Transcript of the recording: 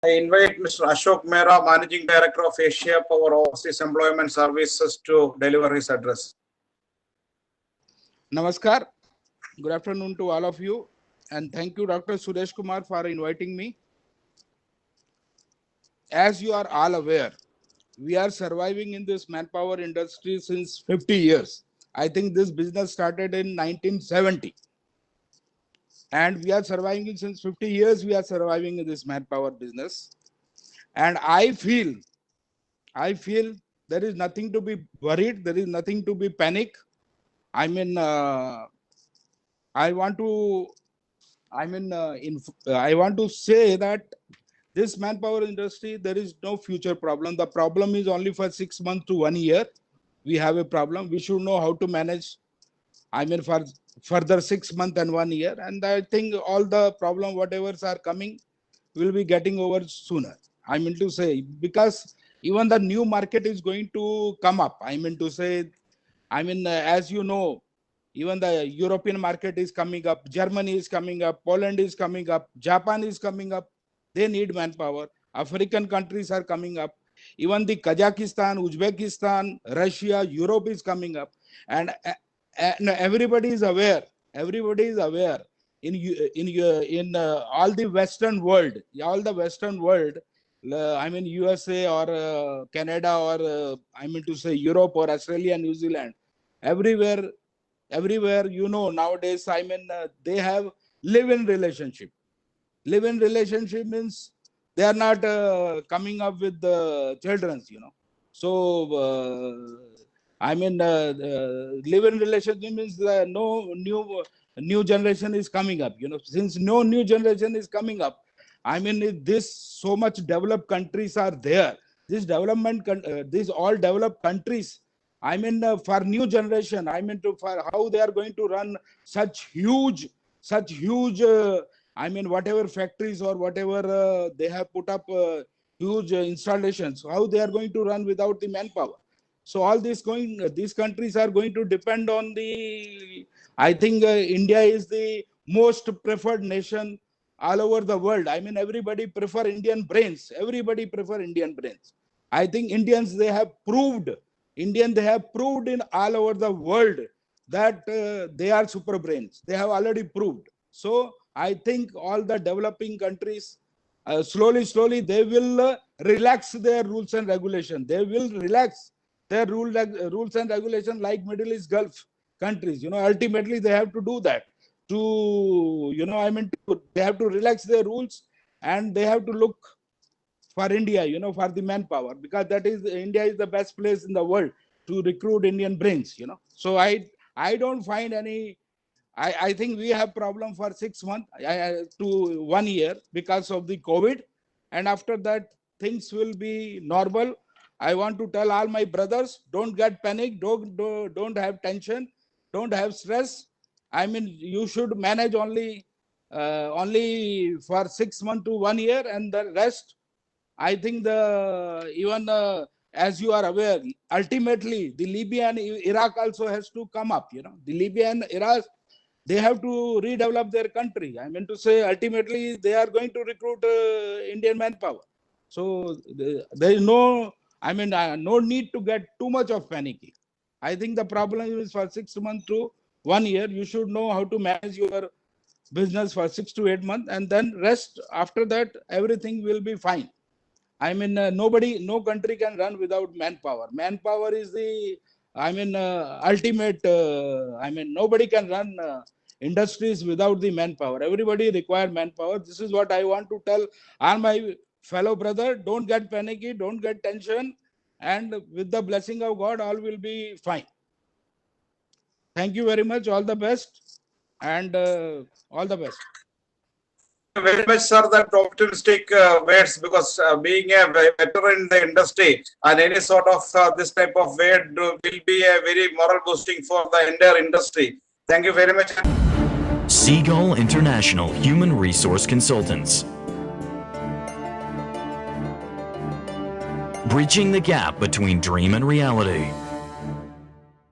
I invite Mr. Ashok Mehra, Managing Director of Asia Power Overseas Employment Services, to deliver his address. Namaskar. Good afternoon to all of you, and thank you, Dr. Suresh Kumar, for inviting me. As you are all aware, we are surviving in this manpower industry since 50 years. I think this business started in 1970. And we are surviving since 50 years. We are surviving in this manpower business. And I feel there is nothing to be worried. There is nothing to be panic. I mean, I want to say that this manpower industry, there is no future problem. The problem is only for 6 months to 1 year. We have a problem. We should know how to manage, for further 6 months and 1 year. And I think all the problem, whatever's are coming, will be getting over sooner. I mean to say, because even the new market is going to come up. As you know, even the European market is coming up, Germany is coming up, Poland is coming up, Japan is coming up. They need manpower. African countries are coming up. Even the Kazakhstan, Uzbekistan, Russia, Europe is coming up. And everybody is aware. Everybody is aware. In all the Western world, USA or Canada or Europe or Australia, New Zealand, everywhere, nowadays, they have live-in relationship. Live-in relationship means they are not coming up with the children, So, live-in relationship means no new generation is coming up, Since no new generation is coming up, this so much developed countries are there. These all developed countries, for new generation, for how they are going to run such huge, whatever factories or whatever they have put up huge installations, how they are going to run without the manpower. So all these countries are going to depend on the, I think India is the most preferred nation all over the world. Everybody prefer Indian brains. Everybody prefer Indian brains. I think Indians, they have proved in all over the world that they are super brains. They have already proved. So I think all the developing countries, slowly, they will relax their rules and regulations. They will relax their rules and regulations like Middle East Gulf countries. Ultimately, they have to do that. They have to relax their rules and they have to look for India, for the manpower, because India is the best place in the world to recruit Indian brains, So I don't find any. I think we have problem for 6 months to 1 year because of the COVID, and after that things will be normal. I want to tell all my brothers, don't get panic, don't have tension, don't have stress. You should manage only for 6 months to 1 year, and the rest, I think as you are aware, ultimately the Libya and Iraq also has to come up. The Libya and Iraq, they have to redevelop their country. Ultimately they are going to recruit Indian manpower. So there is no need to get too much of panicky. I think the problem is for 6 months to 1 year, you should know how to manage your business for 6 to 8 months, and then rest after that, everything will be fine. No country can run without manpower. Manpower is the, ultimate, nobody can run industries without the manpower. Everybody require manpower. This is what I want to tell all my fellow brother. Don't get panicky, don't get tension, and with the blessing of God, all will be fine. Thank you very much. All the best, and all the best. Very much, sir, that optimistic words, because being a veteran in the industry and any sort of this type of word will be a very moral boosting for the entire industry. Thank you very much. Seagull International Human Resource Consultants. Bridging the gap between dream and reality.